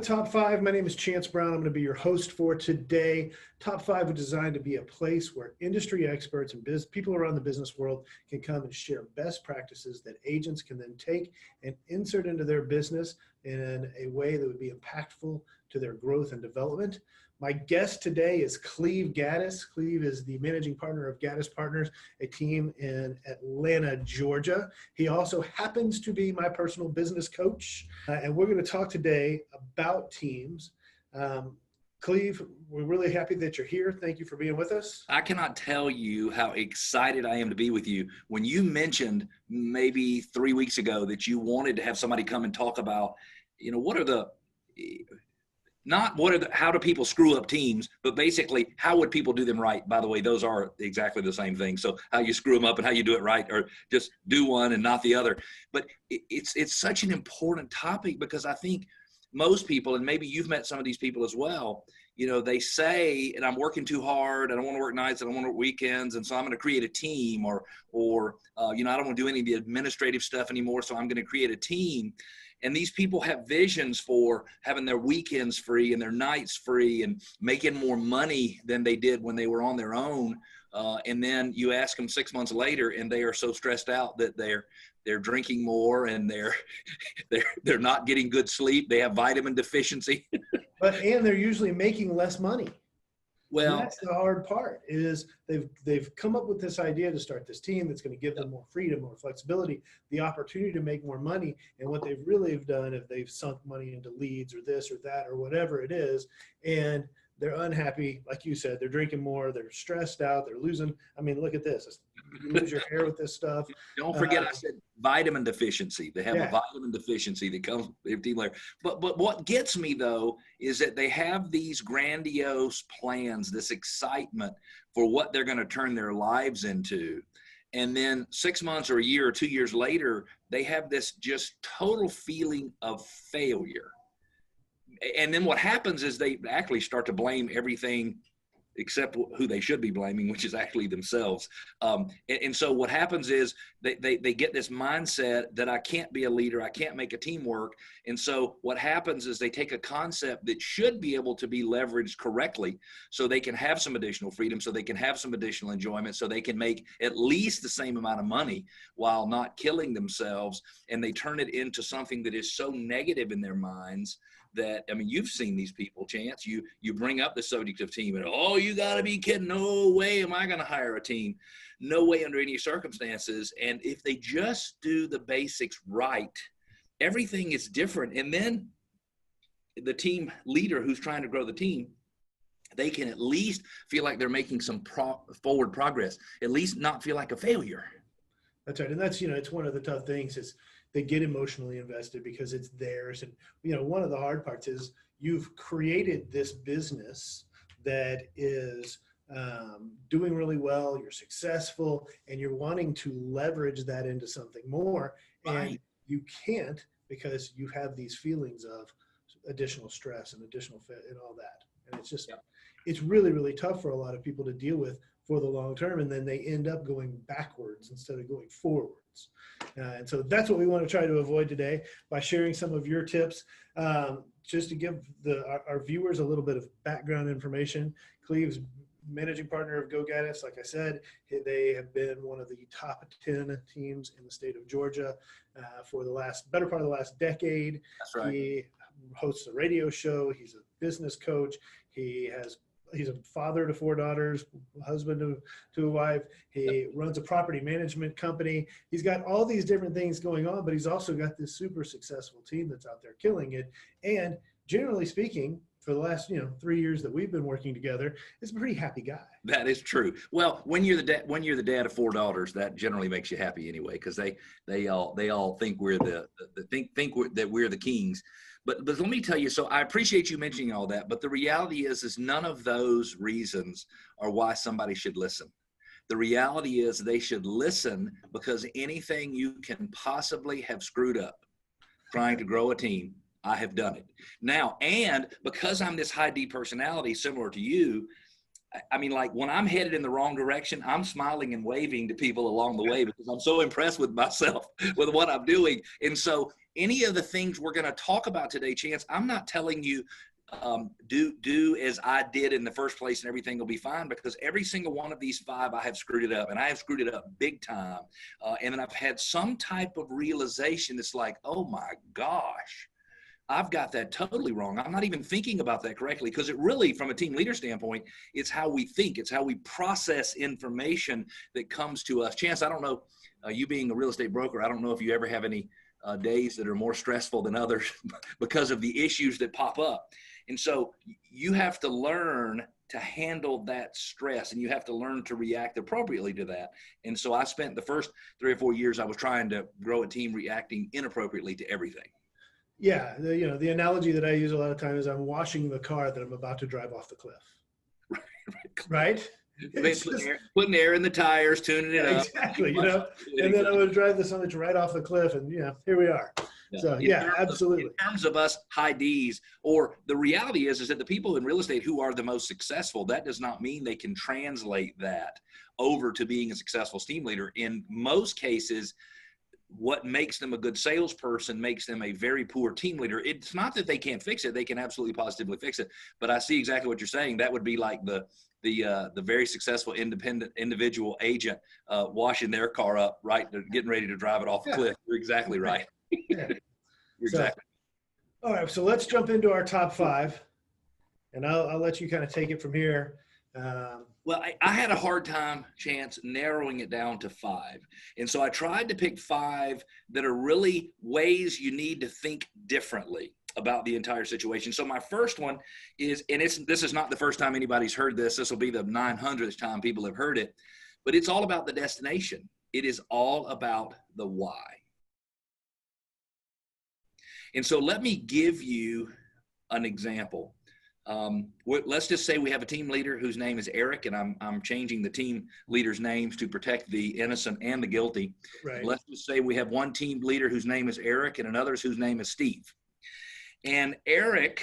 Top 5. My name is Chance Brown. I'm going to be your host for today. Top 5 was designed to be a place where industry experts and people around the business world can come and share best practices that agents can then take and insert into their business in a way that would be impactful to their growth and development. My guest today is Cleve Gaddis. Cleve is the managing partner of Gaddis Partners, a team in Atlanta, Georgia. He also happens to be my personal business coach. And we're going to talk today about teams. Cleve, we're really happy that you're here. Thank you for being with us. I cannot tell you how excited I am to be with you. When you mentioned maybe 3 weeks ago that you wanted to have somebody come and talk about, how do people screw up teams, but basically how would people do them right? By the way, those are exactly the same thing. So how you screw them up and how you do it right, or just do one and not the other. But it's such an important topic because I think most people, and maybe you've met some of these people as well, they say, and I'm working too hard, I don't want to work nights, I don't want to work weekends, and so I'm going to create a team, or I don't want to do any of the administrative stuff anymore, so I'm going to create a team. And these people have visions for having their weekends free and their nights free and making more money than they did when they were on their own. And then you ask them 6 months later, and they are so stressed out that they're drinking more and they're not getting good sleep. They have vitamin deficiency. And they're usually making less money. Well, and that's the hard part is they've come up with this idea to start this team that's going to give them more freedom, more flexibility, the opportunity to make more money. And what they've really done is they've sunk money into leads or this or that or whatever it is. And they're unhappy. Like you said, they're drinking more, they're stressed out, they're losing. I mean, look at this. You lose your hair with this stuff. Don't forget I said vitamin deficiency. They have a vitamin deficiency that comes with their team layer. But what gets me, though, is that they have these grandiose plans, this excitement for what they're going to turn their lives into. And then 6 months or a year or 2 years later, they have this just total feeling of failure. And then what happens is they actually start to blame everything except who they should be blaming, which is actually themselves. And so what happens is they get this mindset that I can't be a leader, I can't make a team work. And so what happens is they take a concept that should be able to be leveraged correctly so they can have some additional freedom, so they can have some additional enjoyment, so they can make at least the same amount of money while not killing themselves. And they turn it into something that is so negative in their minds that, I mean, you've seen these people, Chance. You bring up the subject of team and, oh, you got to be kidding. No way am I going to hire a team. No way under any circumstances. And if they just do the basics right, everything is different. And then the team leader who's trying to grow the team, they can at least feel like they're making some forward progress, at least not feel like a failure. That's right. And that's, it's one of the tough things is they get emotionally invested because it's theirs. And, one of the hard parts is you've created this business that is doing really well, you're successful, and you're wanting to leverage that into something more. And you can't because you have these feelings of additional stress and additional fit and all that. And it's just, it's really, really tough for a lot of people to deal with for the long term, and then they end up going backwards instead of going forwards. And so that's what we want to try to avoid today by sharing some of your tips. Just to give our viewers a little bit of background information, Cleve's managing partner of Go Gaddis, like I said, they have been one of the top 10 teams in the state of Georgia for the better part of the last decade. That's right. He hosts a radio show. He's a business coach. He's a father to 4 daughters, husband to a wife. He runs a property management company. He's got all these different things going on, but he's also got this super successful team that's out there killing it. And generally speaking, for the last 3 years that we've been working together, is a pretty happy guy. That is true. Well, when you're the dad of 4 daughters, that generally makes you happy anyway, because they all think we're that we're the kings. But let me tell you, so I appreciate you mentioning all that, but the reality is none of those reasons are why somebody should listen. The reality is they should listen because anything you can possibly have screwed up trying to grow a team, I have done it. Now, and because I'm this high D personality, similar to you, I mean, like when I'm headed in the wrong direction, I'm smiling and waving to people along the way because I'm so impressed with myself, with what I'm doing. And so any of the things we're going to talk about today, Chance, I'm not telling you do as I did in the first place and everything will be fine, because every single one of these 5, I have screwed it up, and I have screwed it up big time. And then I've had some type of realization that's like, oh my gosh, I've got that totally wrong. I'm not even thinking about that correctly, because it really, from a team leader standpoint, it's how we think. It's how we process information that comes to us. Chance, I don't know, you being a real estate broker, I don't know if you ever have any days that are more stressful than others because of the issues that pop up. And so you have to learn to handle that stress, and you have to learn to react appropriately to that. And so I spent the first 3 or 4 years, I was trying to grow a team reacting inappropriately to everything. Yeah, the analogy that I use a lot of times is I'm washing the car that I'm about to drive off the cliff. Right? Putting air in the tires, tuning it up. Exactly, and then I would drive the summit right off the cliff, and here we are. Yeah. So absolutely. In terms of us high Ds, or the reality is that the people in real estate who are the most successful, that does not mean they can translate that over to being a successful team leader. In most cases, what makes them a good salesperson makes them a very poor team leader. It's not that they can't fix it. They can absolutely positively fix it. But I see exactly what you're saying. That would be like the very successful independent individual agent washing their car up, right? They're getting ready to drive it off the cliff. You're exactly right. Yeah. You're exactly. All right. So let's jump into our top 5, and I'll let you kind of take it from here. Well, I had a hard time, Chance, narrowing it down to 5. And so I tried to pick 5 that are really ways you need to think differently about the entire situation. So my first one is, and this is not the first time anybody's heard this. This will be the 900th time people have heard it, but it's all about the destination. It is all about the why. And so let me give you an example. Let's just say we have a team leader whose name is Eric, and I'm changing the team leaders' names to protect the innocent and the guilty. Right. Let's just say we have one team leader whose name is Eric and another whose name is Steve. And Eric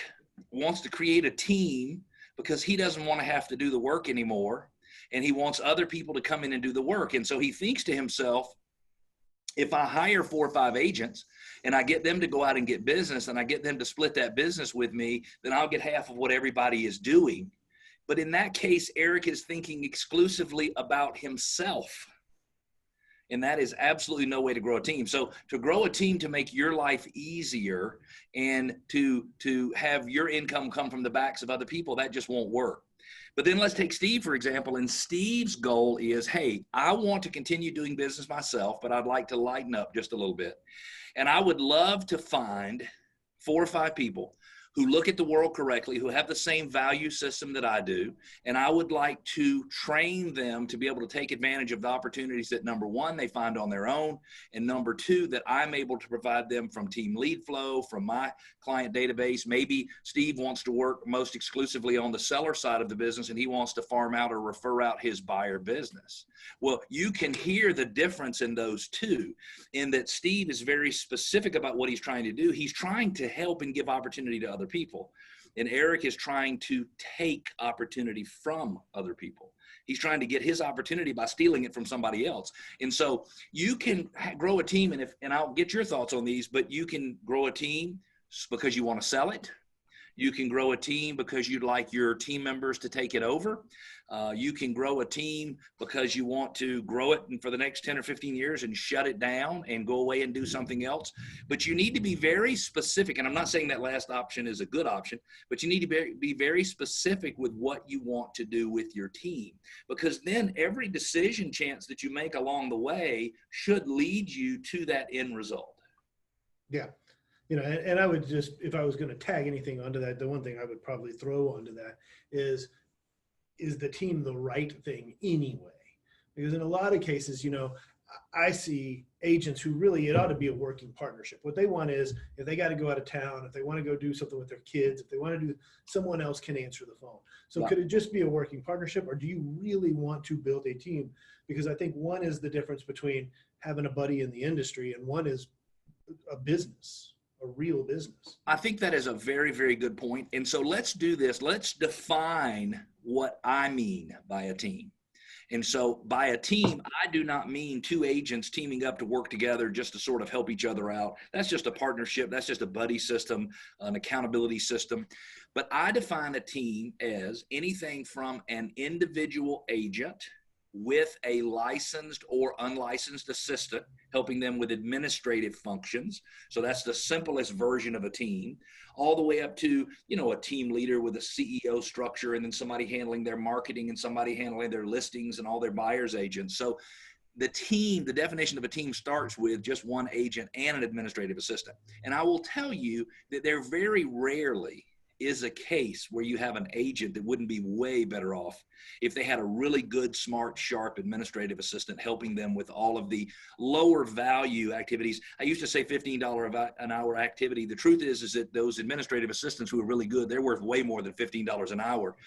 wants to create a team because he doesn't want to have to do the work anymore, and he wants other people to come in and do the work. And so he thinks to himself, if I hire 4 or 5 agents and I get them to go out and get business and I get them to split that business with me, then I'll get half of what everybody is doing. But in that case, Eric is thinking exclusively about himself. And that is absolutely no way to grow a team. So to grow a team, to make your life easier and to have your income come from the backs of other people, that just won't work. But then let's take Steve, for example, and Steve's goal is, hey, I want to continue doing business myself, but I'd like to lighten up just a little bit. And I would love to find 4 or 5 people who look at the world correctly, who have the same value system that I do. And I would like to train them to be able to take advantage of the opportunities that, number 1, they find on their own, and number 2, that I'm able to provide them from team lead flow, from my client database. Maybe Steve wants to work most exclusively on the seller side of the business, and he wants to farm out or refer out his buyer business. Well, you can hear the difference in those two, in that Steve is very specific about what he's trying to do. He's trying to help and give opportunity to other people. And Eric is trying to take opportunity from other people. He's trying to get his opportunity by stealing it from somebody else. And so you can grow a team, and I'll get your thoughts on these, but you can grow a team because you want to sell it. You can grow a team because you'd like your team members to take it over. You can grow a team because you want to grow it for the next 10 or 15 years and shut it down and go away and do something else. But you need to be very specific. And I'm not saying that last option is a good option, but you need to be very specific with what you want to do with your team, because then every decision chance that you make along the way should lead you to that end result. Yeah. And I would just, if I was going to tag anything onto that, the one thing I would probably throw onto that is the team the right thing anyway? Because in a lot of cases, I see agents who really, it ought to be a working partnership. What they want is, if they got to go out of town, if they want to go do something with their kids, if they want to do, someone else can answer the phone. So yeah. Could it just be a working partnership, or do you really want to build a team? Because I think one is the difference between having a buddy in the industry and one is a business a real business. I think that is a very, very good point. And so let's do this. Let's define what I mean by a team. And so by a team, I do not mean two agents teaming up to work together just to sort of help each other out. That's just a partnership. That's just a buddy system, an accountability system. But I define a team as anything from an individual agent with a licensed or unlicensed assistant, helping them with administrative functions. So that's the simplest version of a team, all the way up to, a team leader with a CEO structure, and then somebody handling their marketing and somebody handling their listings and all their buyer's agents. So the team, the definition of a team starts with just one agent and an administrative assistant. And I will tell you that there very rarely is a case where you have an agent that wouldn't be way better off if they had a really good, smart, sharp administrative assistant helping them with all of the lower value activities. I used to say $15 an hour activity. The truth is that those administrative assistants who are really good, they're worth way more than $15 an hour.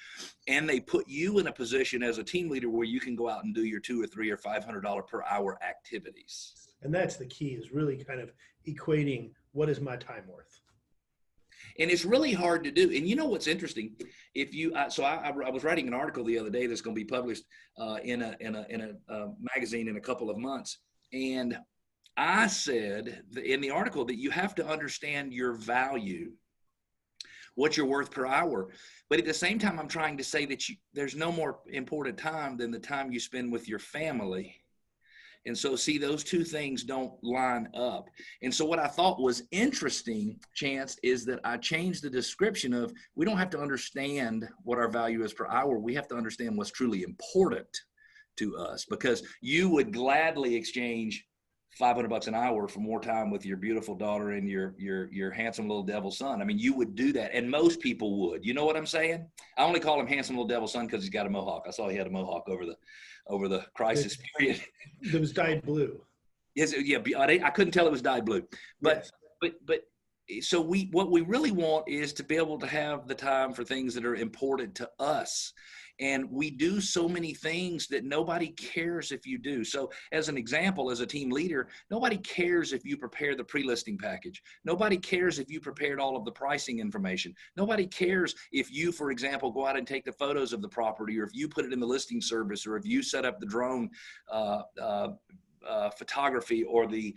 And they put you in a position as a team leader where you can go out and do your $200 or $300 or $500 per hour activities. And that's the key, is really kind of equating what is my time worth. And it's really hard to do. And you know what's interesting? If you, I was writing an article the other day that's going to be published in a magazine in a couple of months. And I said in the article that you have to understand your value, what you're worth per hour. But at the same time, I'm trying to say that there's no more important time than the time you spend with your family. And so, see, those two things don't line up. And so what I thought was interesting, Chance, is that I changed the description of, we don't have to understand what our value is per hour. We have to understand what's truly important to us, because you would gladly exchange $500 an hour for more time with your beautiful daughter and your handsome little devil son. I mean, you would do that, and most people would. You know what I'm saying? I only call him handsome little devil son because he's got a mohawk. I saw he had a mohawk over the crisis period. It was dyed blue. Yes, yeah. I couldn't tell it was dyed blue, but yes. but so what we really want is to be able to have the time for things that are important to us. And we do so many things that nobody cares if you do. So as an example, as a team leader, nobody cares if you prepare the pre-listing package. Nobody cares if you prepared all of the pricing information. Nobody cares if you, for example, go out and take the photos of the property, or if you put it in the listing service, or if you set up the drone photography, or the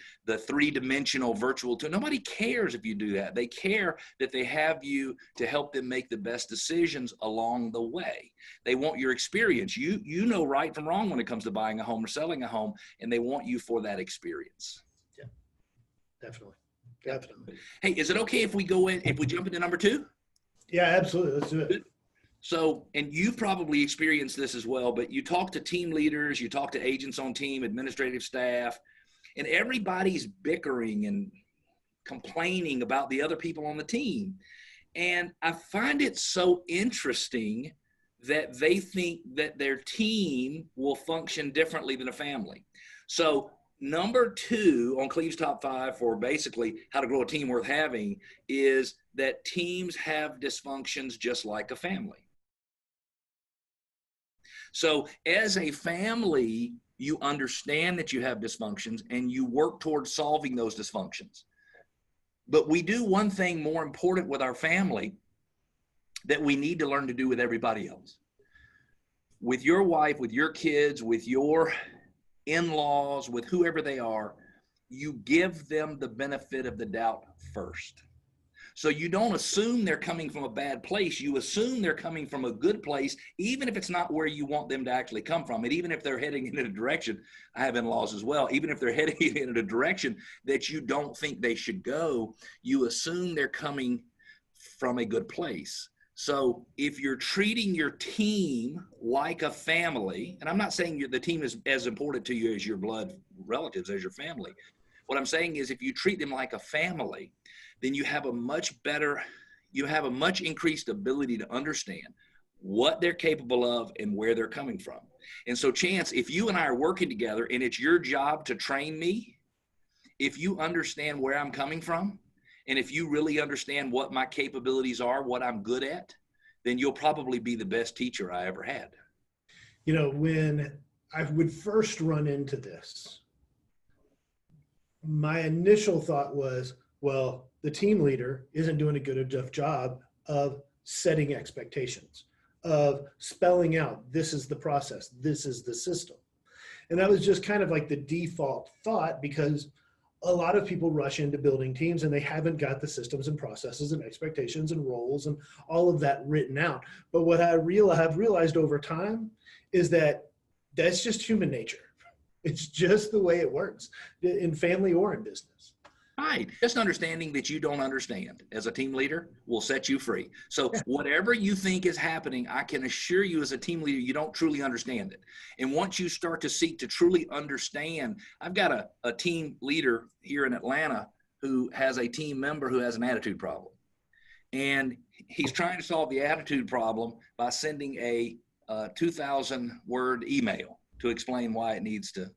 three-dimensional virtual tour. Nobody cares if you do that. They care that they have you to help them make the best decisions along the way. They want your experience. You know right from wrong when it comes to buying a home or selling a home, and they want you for that experience. Yeah, definitely. Hey, is it okay if we jump into number 2? Yeah, absolutely. Let's do it. So, and you've probably experienced this as well, but you talk to team leaders, you talk to agents on team, administrative staff, and everybody's bickering and complaining about the other people on the team. And I find it so interesting that they think that their team will function differently than a family. So number 2 on Cleve's top 5 for basically how to grow a team worth having is that teams have dysfunctions just like a family. So as a family, you understand that you have dysfunctions and you work towards solving those dysfunctions. But we do one thing more important with our family that we need to learn to do with everybody else. With your wife, with your kids, with your in-laws, with whoever they are, you give them the benefit of the doubt first. So you don't assume they're coming from a bad place. You assume they're coming from a good place, even if it's not where you want them to actually come from. And even if they're heading in a direction, I have in-laws as well, even if they're heading in a direction that you don't think they should go, you assume they're coming from a good place. So if you're treating your team like a family, and I'm not saying the team is as important to you as your blood relatives, as your family. What I'm saying is if you treat them like a family, then you have a much increased ability to understand what they're capable of and where they're coming from. And so, Chance, if you and I are working together and it's your job to train me, if you understand where I'm coming from, and if you really understand what my capabilities are, what I'm good at, then you'll probably be the best teacher I ever had. You know, when I would first run into this, my initial thought was, Well, the team leader isn't doing a good enough job of setting expectations, of spelling out, this is the process, this is the system. And that was just kind of like the default thought, because a lot of people rush into building teams and they haven't got the systems and processes and expectations and roles and all of that written out. But what I have realized over time is that that's just human nature. It's just the way it works in family or in business. Right. Just understanding that you don't understand as a team leader will set you free. So whatever you think is happening, I can assure you as a team leader, you don't truly understand it. And once you start to seek to truly understand, I've got a team leader here in Atlanta who has a team member who has an attitude problem. And he's trying to solve the attitude problem by sending a 2,000 word email to explain why it needs to,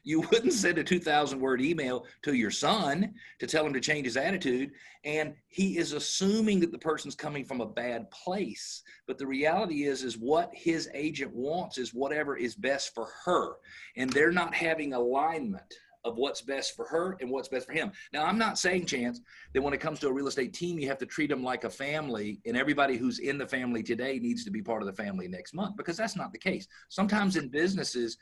you wouldn't send a 2,000 word email to your son to tell him to change his attitude. And he is assuming that the person's coming from a bad place. But the reality is what his agent wants is whatever is best for her. And they're not having alignment of what's best for her and what's best for him. Now, I'm not saying, Chance, that when it comes to a real estate team, you have to treat them like a family, and everybody who's in the family today needs to be part of the family next month, because that's not the case. Sometimes in businesses,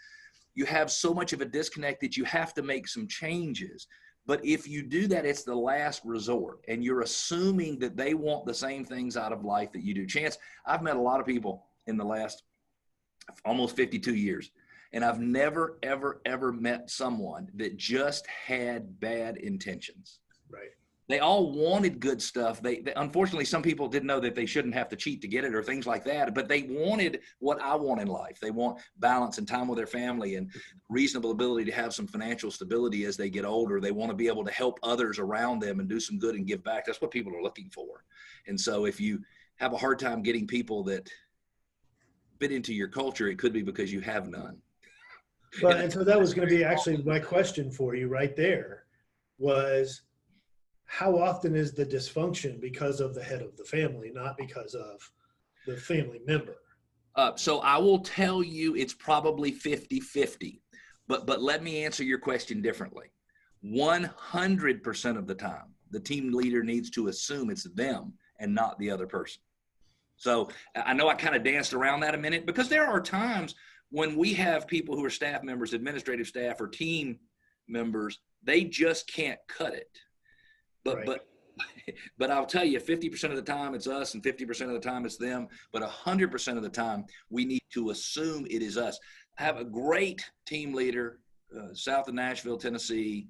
you have so much of a disconnect that you have to make some changes. But if you do that, it's the last resort, and you're assuming that they want the same things out of life that you do. Chance, I've met a lot of people in the last almost 52 years, and I've never, ever, ever met someone that just had bad intentions. Right. They all wanted good stuff. They unfortunately, some people didn't know that they shouldn't have to cheat to get it or things like that, but they wanted what I want in life. They want balance and time with their family and reasonable ability to have some financial stability as they get older. They want to be able to help others around them and do some good and give back. That's what people are looking for. And so if you have a hard time getting people that fit into your culture, it could be because you have none. Well, and so that was going to be actually my question for you right there was, how often is the dysfunction because of the head of the family, not because of the family member? So I will tell you it's probably 50-50, but let me answer your question differently. 100% of the time, the team leader needs to assume it's them and not the other person. So I know I kind of danced around that a minute, because there are times when we have people who are staff members, administrative staff, or team members, they just can't cut it. But I'll tell you, 50% of the time it's us and 50% of the time it's them. But 100% of the time we need to assume it is us. I have a great team leader, south of Nashville, Tennessee.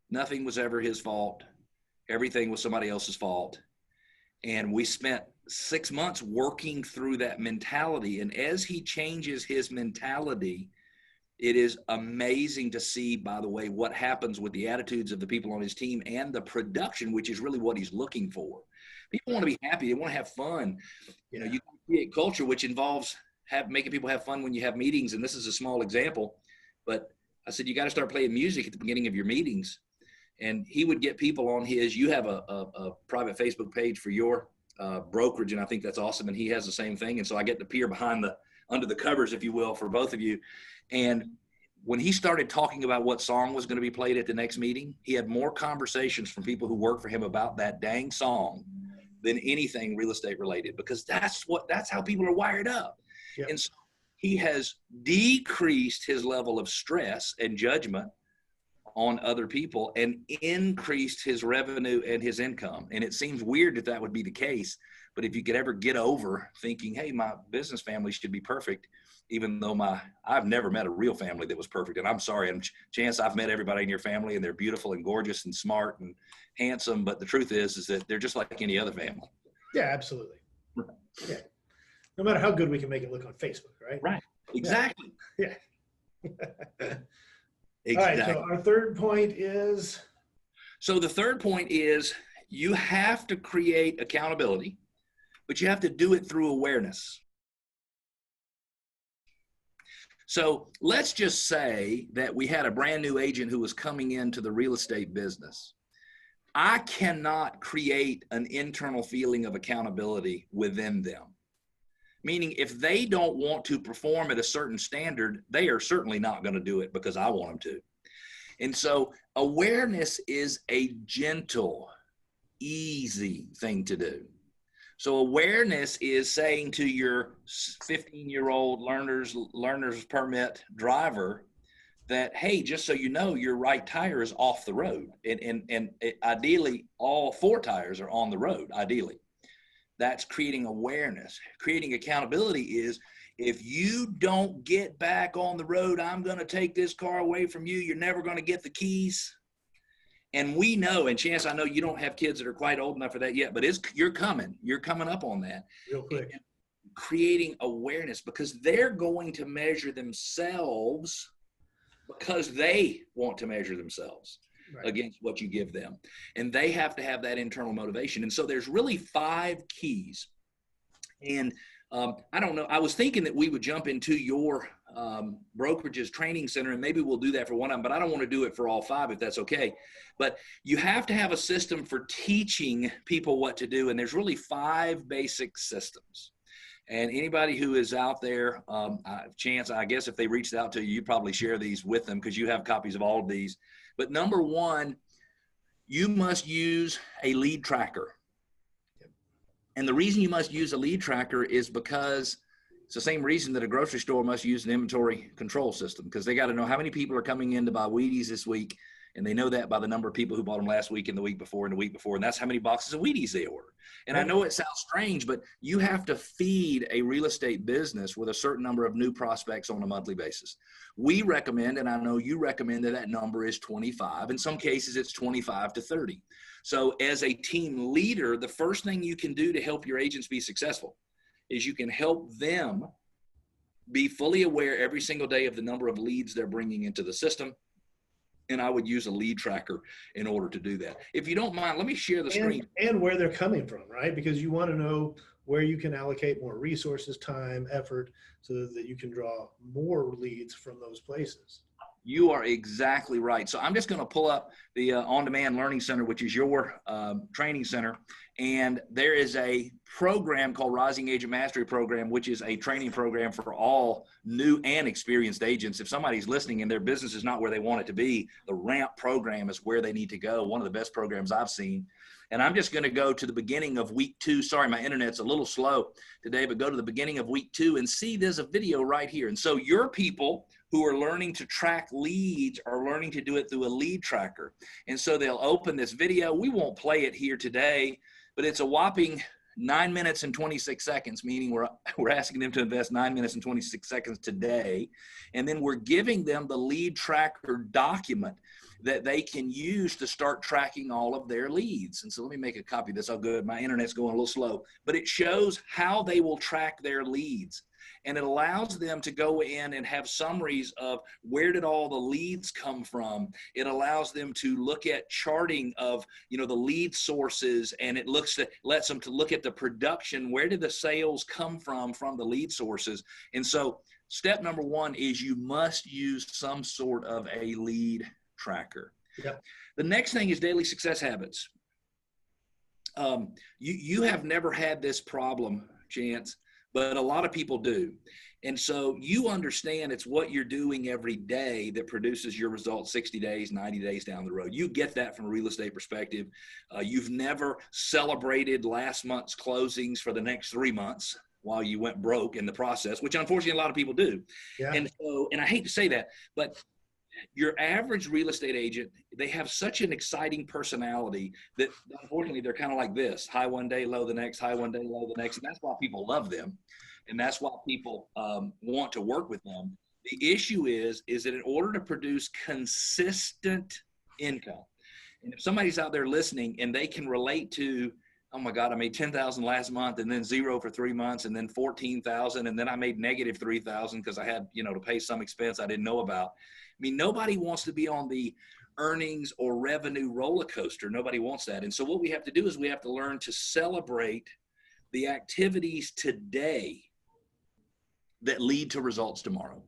Nothing was ever his fault. Everything was somebody else's fault. And we spent 6 months working through that mentality. And as he changes his mentality, it is amazing to see, by the way, what happens with the attitudes of the people on his team and the production, which is really what he's looking for. People want to be happy. They want to have fun. You know, you create culture, which involves making people have fun when you have meetings. And this is a small example, but I said, you got to start playing music at the beginning of your meetings. And he would get people on his, you have a private Facebook page for your brokerage, and I think that's awesome. And he has the same thing. And so I get to peer behind under the covers, if you will, for both of you. And when he started talking about what song was going to be played at the next meeting, he had more conversations from people who work for him about that dang song than anything real estate related, because that's how people are wired up. Yep. And so he has decreased his level of stress and judgment on other people and increased his revenue and his income. And it seems weird that would be the case, but if you could ever get over thinking, hey, my business family should be perfect, even though I've never met a real family that was perfect. And I'm sorry, and Chance, I've met everybody in your family, and they're beautiful and gorgeous and smart and handsome. But the truth is that they're just like any other family. Yeah, absolutely. Yeah. No matter how good we can make it look on Facebook, right? Right. Exactly. Yeah. Exactly. All right. So our third point is? So the third point is you have to create accountability, but you have to do it through awareness. So let's just say that we had a brand new agent who was coming into the real estate business. I cannot create an internal feeling of accountability within them. Meaning if they don't want to perform at a certain standard, they are certainly not going to do it because I want them to. And so awareness is a gentle, easy thing to do. So awareness is saying to your 15-year-old learner's permit driver that, hey, just so you know, your right tire is off the road. And ideally, all 4 tires are on the road, ideally. That's creating awareness. Creating accountability is, if you don't get back on the road, I'm going to take this car away from you. You're never going to get the keys. And we know, and Chance, I know you don't have kids that are quite old enough for that yet, but you're coming up on that. Real quick. And creating awareness, because they're going to measure themselves because they want to measure themselves against what you give them. And they have to have that internal motivation. And so there's really 5 keys. And I don't know, I was thinking that we would jump into your brokerage's training center, and maybe we'll do that for one of them, but I don't want to do it for all 5 if that's okay. But you have to have a system for teaching people what to do. And there's really 5 basic systems. And anybody who is out there, Chance, I guess if they reached out to you, you'd probably share these with them because you have copies of all of these. But number 1, you must use a lead tracker. And the reason you must use a lead tracker is because it's the same reason that a grocery store must use an inventory control system, because they got to know how many people are coming in to buy Wheaties this week. And they know that by the number of people who bought them last week and the week before and the week before. And that's how many boxes of Wheaties they order. And I know it sounds strange, but you have to feed a real estate business with a certain number of new prospects on a monthly basis. We recommend, and I know you recommend, that number is 25. In some cases, it's 25 to 30. So as a team leader, the first thing you can do to help your agents be successful is you can help them be fully aware every single day of the number of leads they're bringing into the system. And I would use a lead tracker in order to do that. If you don't mind, let me share the screen. And where they're coming from, right? Because you want to know where you can allocate more resources, time, effort, so that you can draw more leads from those places. You are exactly right. So I'm just going to pull up the On-Demand Learning Center, which is your training center. And there is a program called Rising Agent Mastery Program, which is a training program for all new and experienced agents. If somebody's listening and their business is not where they want it to be, the RAMP program is where they need to go. One of the best programs I've seen. And I'm just going to go to the beginning of week 2. Sorry, my internet's a little slow today, but go to the beginning of week 2 and see there's a video right here. And so your people who are learning to track leads are learning to do it through a lead tracker. And so they'll open this video. We won't play it here today, but it's a whopping 9 minutes and 26 seconds, meaning we're asking them to invest 9 minutes and 26 seconds today. And then we're giving them the lead tracker document that they can use to start tracking all of their leads. And so let me make a copy of this. Oh, good. My internet's going a little slow, but it shows how they will track their leads. And it allows them to go in and have summaries of where did all the leads come from. It allows them to look at charting of, the lead sources, and it lets them to look at the production. Where did the sales come from the lead sources? And so step number 1 is you must use some sort of a lead tracker. Yep. The next thing is daily success habits. You have never had this problem, Chance, but a lot of people do. And so you understand it's what you're doing every day that produces your results 60 days, 90 days down the road. You get that from a real estate perspective. You've never celebrated last month's closings for the next 3 months while you went broke in the process, which unfortunately a lot of people do. Yeah. And I hate to say that, but your average real estate agent, they have such an exciting personality that unfortunately they're kind of like this: high one day, low the next, high one day, low the next. And that's why people love them. And that's why people want to work with them. The issue is that in order to produce consistent income, and if somebody's out there listening and they can relate to, oh my God, I made 10,000 last month and then 0 for 3 months and then 14,000. And then I made negative 3,000 because I had, to pay some expense I didn't know about. I mean, nobody wants to be on the earnings or revenue roller coaster. Nobody wants that. And so what we have to do is we have to learn to celebrate the activities today that lead to results tomorrow.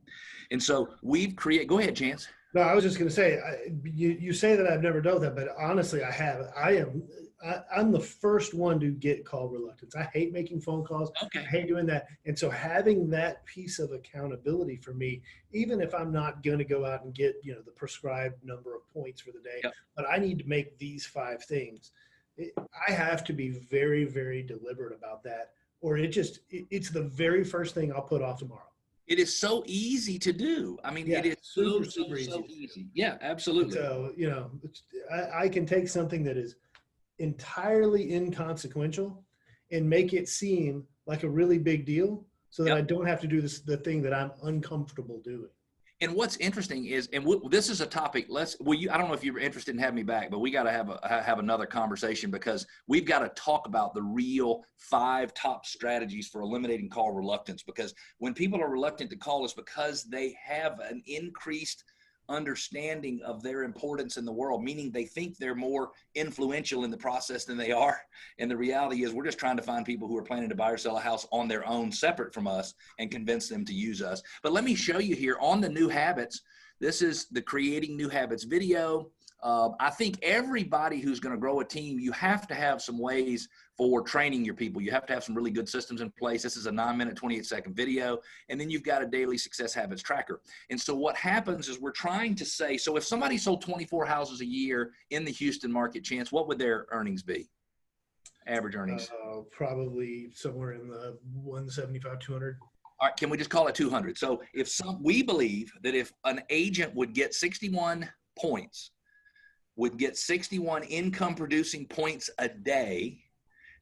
And so we've created, go ahead, Chance. No, I was just going to say, you say that I've never done that, but honestly, I have. I'm the first one to get call reluctance. I hate making phone calls. Okay. I hate doing that. And so having that piece of accountability for me, even if I'm not going to go out and get, the prescribed number of points for the day, Yep. but I need to make these 5 things. I have to be very, very deliberate about that, or it's the very first thing I'll put off tomorrow. It is so easy to do. I mean, it Yeah, is super, so super easy. easy. Yeah, absolutely. So, I can take something that is entirely inconsequential and make it seem like a really big deal so that Yep. I don't have to do the thing that I'm uncomfortable doing. And what's interesting is, and this is a topic. I don't know if you're interested in having me back, but we got to have another conversation, because we've got to talk about the real 5 top strategies for eliminating call reluctance. Because when people are reluctant to call, it's because they have an increased understanding of their importance in the world, meaning they think they're more influential in the process than they are. And the reality is, we're just trying to find people who are planning to buy or sell a house on their own, separate from us, and convince them to use us. But let me show you here on the new habits. This is the Creating New Habits video. I think everybody who's going to grow a team, you have to have some ways for training your people. You have to have some really good systems in place. This is a 9-minute, 28-second video. And then you've got a daily success habits tracker. And so what happens is, we're trying to say, so if somebody sold 24 houses a year in the Houston market, Chance, what would their earnings be? Average earnings? Probably somewhere in the 175, 200. All right, can we just call it 200? So we believe that if an agent would get 61 points, would get 61 income producing points a day,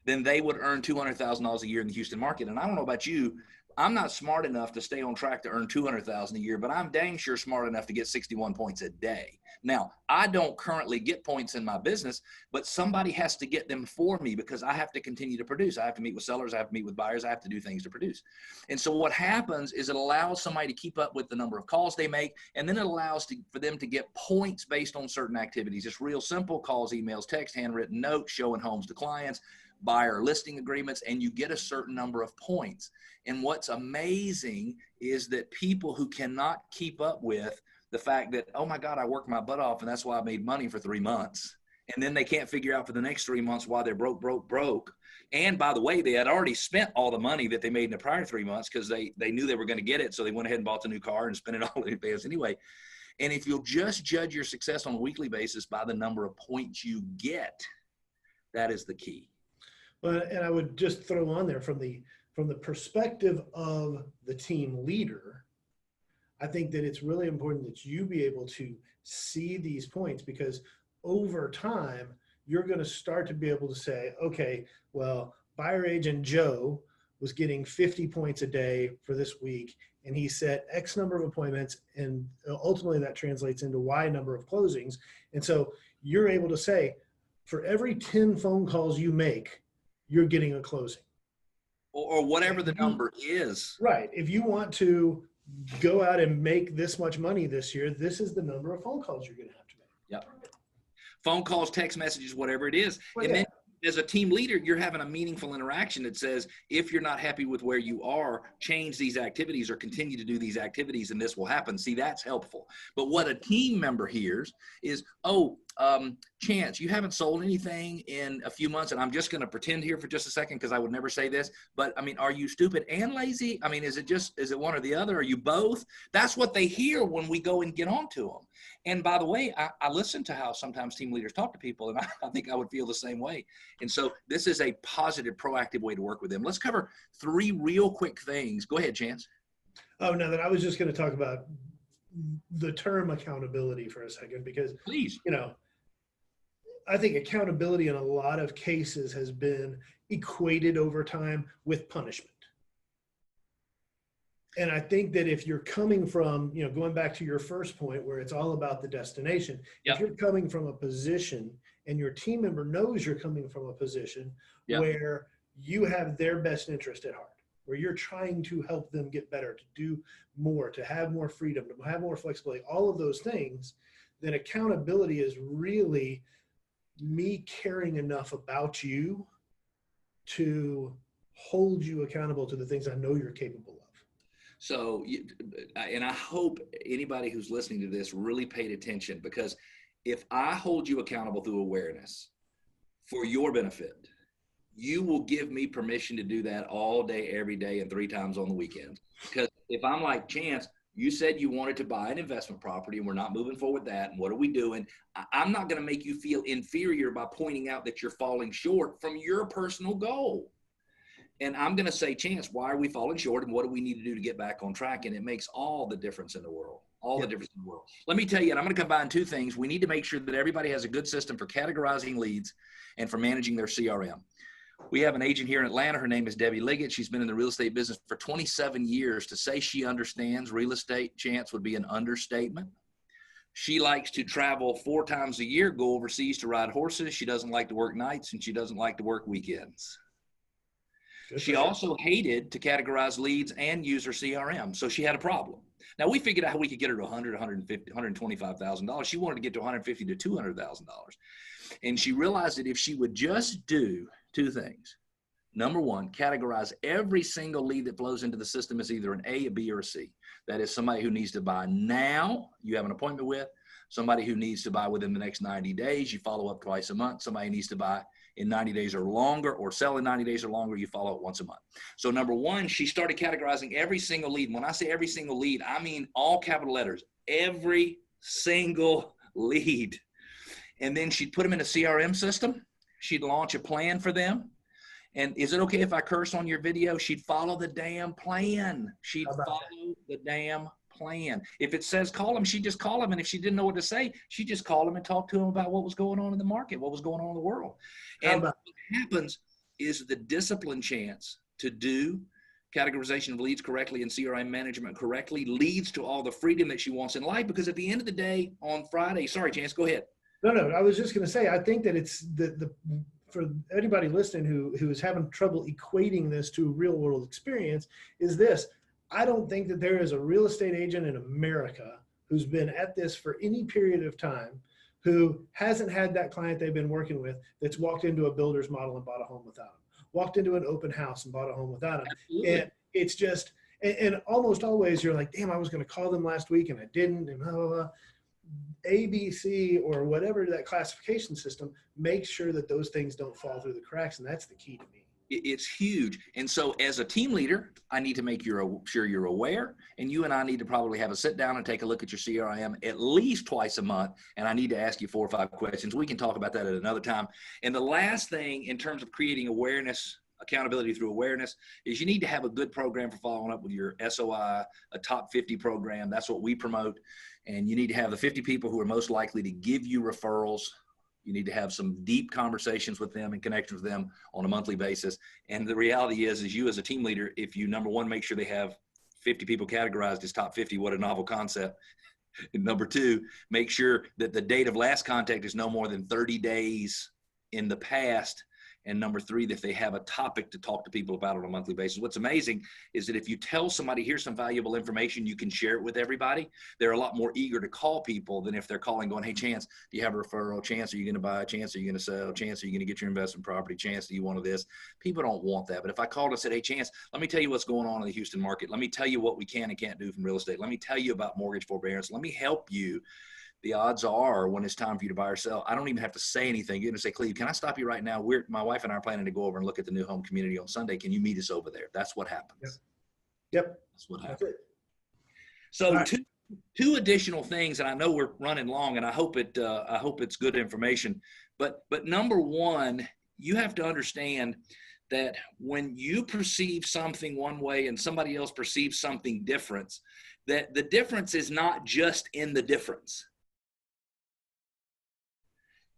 then they would earn $200,000 a year in the Houston market. And I don't know about you, I'm not smart enough to stay on track to earn $200,000 a year, but I'm dang sure smart enough to get 61 points a day. Now, I don't currently get points in my business, but somebody has to get them for me, because I have to continue to produce. I have to meet with sellers. I have to meet with buyers. I have to do things to produce. And so what happens is, it allows somebody to keep up with the number of calls they make, and then it allows for them to get points based on certain activities. It's real simple: calls, emails, text, handwritten notes, showing homes to clients, buyer listing agreements, and you get a certain number of points. And what's amazing is that people who cannot keep up with the fact that, oh my God, I worked my butt off and that's why I made money for 3 months, and then they can't figure out for the next 3 months why they're broke. And by the way, they had already spent all the money that they made in the prior 3 months, because they knew they were going to get it. So they went ahead and bought the new car and spent it all in advance anyway. And if you'll just judge your success on a weekly basis by the number of points you get, that is the key. Well, and I would just throw on there, from the perspective of the team leader, I think that it's really important that you be able to see these points, because over time, you're going to start to be able to say, okay, well, buyer agent Joe was getting 50 points a day for this week, and he set X number of appointments, and ultimately that translates into Y number of closings. And so you're able to say, for every 10 phone calls you make, you're getting a closing. Or whatever the number is. Right. If you want to go out and make this much money this year, this is the number of phone calls you're going to have to make. Yep. Phone calls, text messages, whatever it is. Well, and then as a team leader, you're having a meaningful interaction that says, if you're not happy with where you are, change these activities or continue to do these activities, and this will happen. See, that's helpful. But what a team member hears is, Chance, you haven't sold anything in a few months. And I'm just going to pretend here for just a second, because I would never say this, but I mean, are you stupid and lazy? I mean, is it one or the other? Are you both? That's what they hear when we go and get onto them. And by the way, I listen to how sometimes team leaders talk to people, and I think I would feel the same way. And so this is a positive, proactive way to work with them. Let's cover 3 real quick things. Go ahead, Chance. Oh, no, that I was just going to talk about the term accountability for a second, because, Please. I think accountability in a lot of cases has been equated over time with punishment. And I think that if you're coming from, going back to your first point where it's all about the destination, Yep. If you're coming from a position and your team member knows you're coming from a position where you have their best interest at heart, where you're trying to help them get better, to do more, to have more freedom, to have more flexibility, all of those things, then accountability is really me caring enough about you to hold you accountable to the things I know you're capable of. So, and I hope anybody who's listening to this really paid attention, because if I hold you accountable through awareness for your benefit, you will give me permission to do that all day, every day, and 3 times on the weekend. Because if I'm like, Chance, You said you wanted to buy an investment property and we're not moving forward with that. And what are we doing? I'm not going to make you feel inferior by pointing out that you're falling short from your personal goal. And I'm going to say, Chance, why are we falling short and what do we need to do to get back on track? And it makes all the difference in the world, the difference in the world. Let me tell you, and I'm going to combine two things. We need to make sure that everybody has a good system for categorizing leads and for managing their CRM. We have an agent here in Atlanta. Her name is Debbie Liggett. She's been in the real estate business for 27 years. To say she understands real estate, Chance, would be an understatement. She likes to travel 4 times a year, go overseas to ride horses. She doesn't like to work nights, and she doesn't like to work weekends. She also hated to categorize leads and use her CRM, so she had a problem. Now, we figured out how we could get her to $100,000, $150,000, $125,000. She wanted to get to $150,000 to $200,000. And she realized that if she would just do 2 things. Number 1, categorize every single lead that flows into the system as either an A, a B, or a C. That is somebody who needs to buy now, you have an appointment with, somebody who needs to buy within the next 90 days, you follow up twice a month, somebody who needs to buy in 90 days or longer or sell in 90 days or longer, you follow up once a month. So number 1, she started categorizing every single lead. When I say every single lead, I mean all capital letters, every single lead. And then she'd put them in a CRM system. She'd launch a plan for them. And is it okay if I curse on your video? She'd follow the damn plan. She'd follow the damn plan. If it says call him, she'd just call him. And if she didn't know what to say, she'd just call him and talk to him about what was going on in the market, what was going on in the world. And what happens is the discipline, Chance, to do categorization of leads correctly and CRM management correctly leads to all the freedom that she wants in life. Because at the end of the day on Friday, sorry, Chance, go ahead. No, I was just going to say, I think that it's for anybody listening who is having trouble equating this to real world experience is this. I don't think that there is a real estate agent in America who's been at this for any period of time who hasn't had that client they've been working with that's walked into a builder's model and bought a home without them, walked into an open house and bought a home without them. Absolutely. And it's just, and almost always you're like, damn, I was going to call them last week and I didn't, and blah, blah, blah. ABC or whatever that classification system makes sure that those things don't fall through the cracks. And that's the key to me. It's huge. And so as a team leader, I need to make sure you're aware, and you and I need to probably have a sit down and take a look at your CRM at least twice a month. And I need to ask you 4 or 5 questions. We can talk about that at another time. And the last thing in terms of creating awareness, accountability through awareness, is you need to have a good program for following up with your SOI, a top 50 program. That's what we promote. And you need to have the 50 people who are most likely to give you referrals. You need to have some deep conversations with them and connections with them on a monthly basis. And the reality is you as a team leader, if you, number 1, make sure they have 50 people categorized as top 50, what a novel concept. And number 2, make sure that the date of last contact is no more than 30 days in the past. And number 3, that they have a topic to talk to people about on a monthly basis. What's amazing is that if you tell somebody, here's some valuable information, you can share it with everybody, they're a lot more eager to call people than if they're calling going, hey, Chance, do you have a referral? Chance, are you going to buy? Chance, are you going to sell? Chance, are you going to get your investment property? Chance, do you want this? People don't want that. But if I called and said, hey, Chance, let me tell you what's going on in the Houston market. Let me tell you what we can and can't do from real estate. Let me tell you about mortgage forbearance. Let me help you. The odds are when it's time for you to buy or sell, I don't even have to say anything. You're going to say, Cleve, can I stop you right now? My wife and I are planning to go over and look at the new home community on Sunday. Can you meet us over there? That's what happens. Yep. That's what happens. So right. two additional things, and I know we're running long, and I hope it's good information. But number 1, you have to understand that when you perceive something one way and somebody else perceives something different, that the difference is not just in the difference.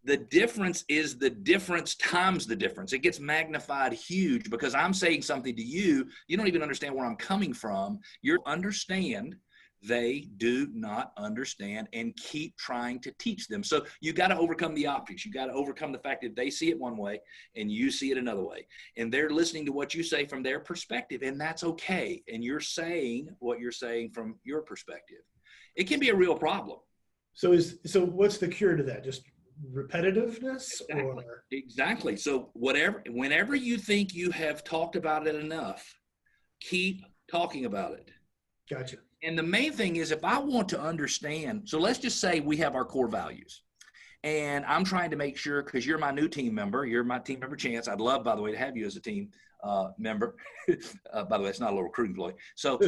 The difference is the difference times the difference. It gets magnified huge because I'm saying something to you. You don't even understand where I'm coming from. You understand. They do not understand and keep trying to teach them. So you got to overcome the optics. You got to overcome the fact that they see it one way and you see it another way. And they're listening to what you say from their perspective, and that's okay. And you're saying what you're saying from your perspective. It can be a real problem. So what's the cure to that? Just repetitiveness? Exactly. So whenever you think you have talked about it enough, keep talking about it. Gotcha. And the main thing is, if I want to understand, so let's just say we have our core values, and I'm trying to make sure, because you're my new team member, you're my team member, Chance. I'd love, by the way, to have you as a team member. By the way, it's not a little recruiting employee. So,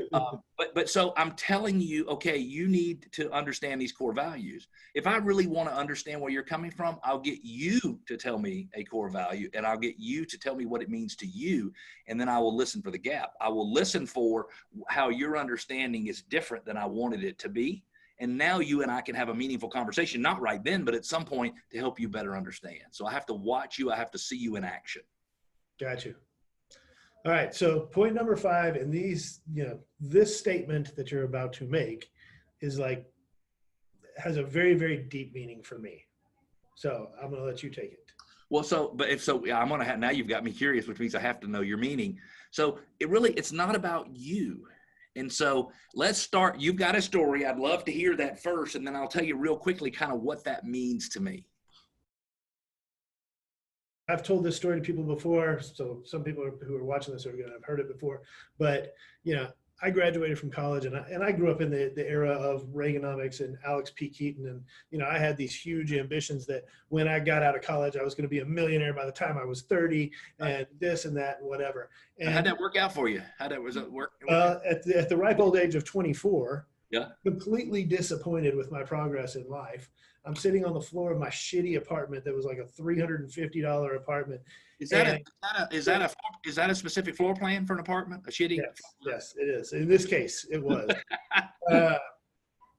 but so I'm telling you, okay, you need to understand these core values. If I really want to understand where you're coming from, I'll get you to tell me a core value, and I'll get you to tell me what it means to you. And then I will listen for the gap. I will listen for how your understanding is different than I wanted it to be. And now you and I can have a meaningful conversation, not right then, but at some point to help you better understand. So I have to watch you. I have to see you in action. Got you. All right. So point number 5, and these, this statement that you're about to make is has a very, very deep meaning for me. So I'm going to let you take it. Well, I'm going to have, now you've got me curious, which means I have to know your meaning. So it's not about you. And so let's start. You've got a story. I'd love to hear that first. And then I'll tell you real quickly kind of what that means to me. I've told this story to people before, so some people who are watching this are going to have heard it before. But I graduated from college, and I grew up in the era of Reaganomics and Alex P. Keaton, and I had these huge ambitions that when I got out of college, I was going to be a millionaire by the time I was 30, and this and that and whatever. And how'd that work out for you? Was it work? At the ripe old age of 24, yeah, completely disappointed with my progress in life. I'm sitting on the floor of my shitty apartment that was like a $350 apartment. Is that a specific floor plan for an apartment? A shitty? Yes, it is. In this case, it was.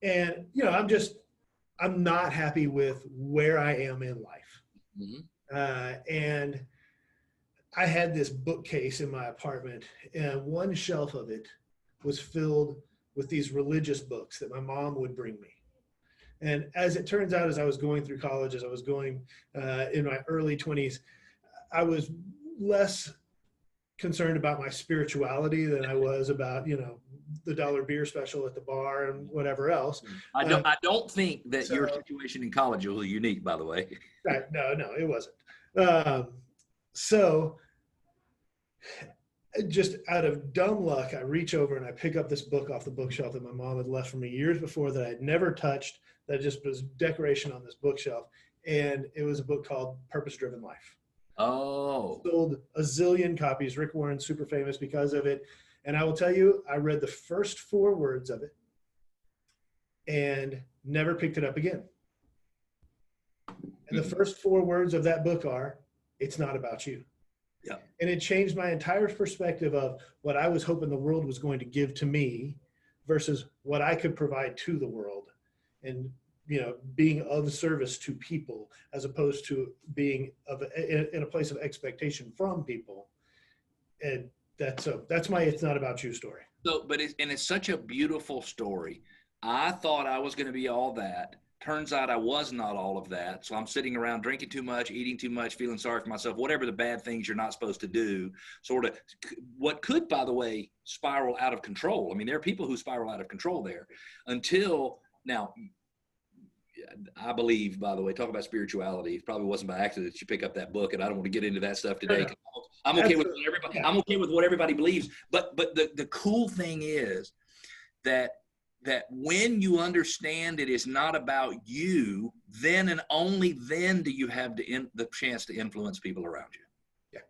And I'm not happy with where I am in life. Mm-hmm. And I had this bookcase in my apartment, and one shelf of it was filled with these religious books that my mom would bring me. And as it turns out, as I was going through college, as I was going in my early 20s, I was less concerned about my spirituality than I was about, the dollar beer special at the bar and whatever else. I don't think that your situation in college was unique, by the way. No, it wasn't. So just out of dumb luck, I reach over and I pick up this book off the bookshelf that my mom had left for me years before, that I'd never touched, that just was decoration on this bookshelf. And it was a book called Purpose Driven Life. Oh. Sold a zillion copies. Rick Warren's super famous because of it. And I will tell you, I read the first 4 words of it and never picked it up again. And the first 4 words of that book are, "It's not about you." Yeah. And it changed my entire perspective of what I was hoping the world was going to give to me versus what I could provide to the world, and being of service to people as opposed to being in a place of expectation from people. And that's my "it's not about you" story. So, it's such a beautiful story. I thought I was going to be all that. Turns out I was not all of that. So I'm sitting around drinking too much, eating too much, feeling sorry for myself, whatever the bad things you're not supposed to do, sort of what could, by the way, spiral out of control. I mean, there are people who spiral out of control there until now. I believe, by the way, talk about spirituality. It probably wasn't by accident that you pick up that book, and I don't want to get into that stuff today. I'm okay with what everybody. I'm okay with what everybody believes. But the cool thing is that when you understand it is not about you, then and only then do you have the chance to influence people around you.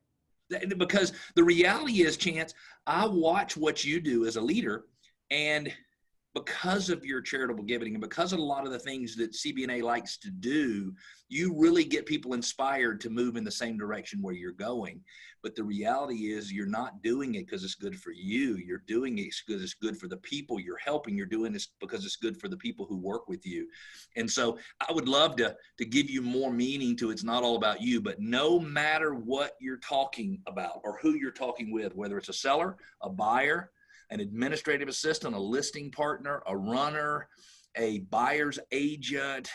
Yeah. Because the reality is, Chance, I watch what you do as a leader, and because of your charitable giving and because of a lot of the things that CBNA likes to do, you really get people inspired to move in the same direction where you're going. But the reality is you're not doing it because it's good for you. You're doing it because it's good for the people you're helping. You're doing this because it's good for the people who work with you. And so I would love to give you more meaning to it's not all about you, but no matter what you're talking about or who you're talking with, whether it's a seller, a buyer, an administrative assistant, a listing partner, a runner, a buyer's agent,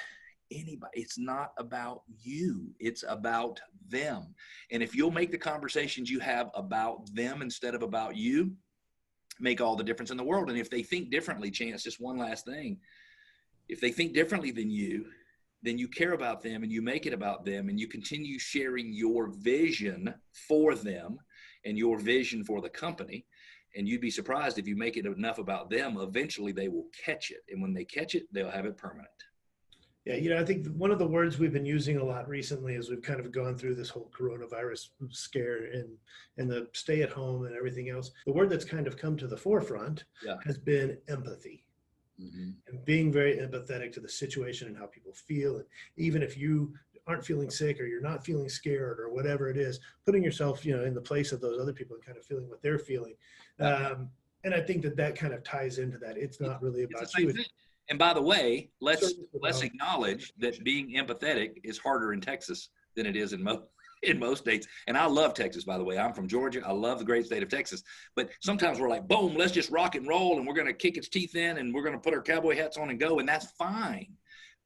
anybody, it's not about you. It's about them. And if you'll make the conversations you have about them instead of about you, make all the difference in the world. And if they think differently, Chance, just one last thing. If they think differently than you, then you care about them and you make it about them and you continue sharing your vision for them and your vision for the company. And you'd be surprised if you make it enough about them, eventually they will catch it. And when they catch it, they'll have it permanent. Yeah, you know, I think one of the words we've been using a lot recently as we've kind of gone through this whole coronavirus scare and the stay at home and everything else, the word that's kind of come to the forefront Yeah. has been empathy. Mm-hmm. And being very empathetic to the situation and how people feel. And even if you aren't feeling sick or you're not feeling scared or whatever it is, putting yourself, you know, in the place of those other people and kind of feeling what they're feeling. Yeah. And I think that that kind of ties into that. It's not really It's the about same you. thing. And by the way, let's Service without acknowledge that being empathetic is harder in Texas than it is in most states. And I love Texas, by the way. I'm from Georgia. I love the great state of Texas. But sometimes we're like, boom, let's just rock and roll, and we're going to kick its teeth in, and we're going to put our cowboy hats on and go, and that's fine.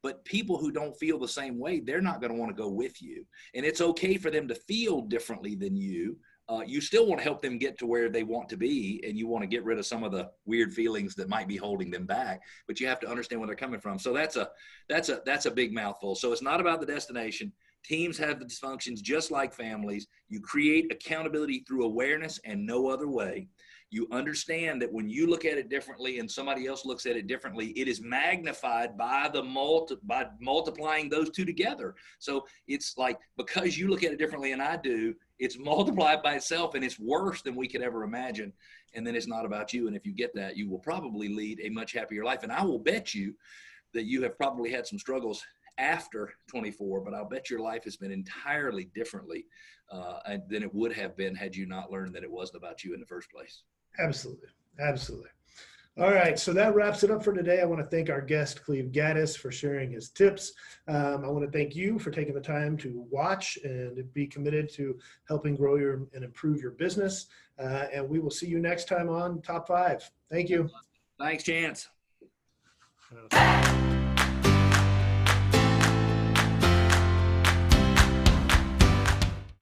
But people who don't feel the same way, they're not going to want to go with you. And it's okay for them to feel differently than you. You still want to help them get to where they want to be, and you want to get rid of some of the weird feelings that might be holding them back. But you have to understand where they're coming from. So that's a big mouthful. So it's not about the destination. Teams have the dysfunctions just like families. You create accountability through awareness and no other way. You understand that when you look at it differently and somebody else looks at it differently, it is magnified by by multiplying those two together. So it's like, because you look at it differently and I do, it's multiplied by itself, and it's worse than we could ever imagine. And then it's not about you. And if you get that, you will probably lead a much happier life. And I will bet you that you have probably had some struggles after 24, but I'll bet your life has been entirely differently than it would have been had you not learned that it wasn't about you in the first place. Absolutely. Absolutely. All right, so that wraps it up for today. I want to thank our guest, Cleve Gaddis, for sharing his tips. I want to thank you for taking the time to watch and be committed to helping grow and improve your business. And we will see you next time on Top 5. Thank you. Thanks, Chance.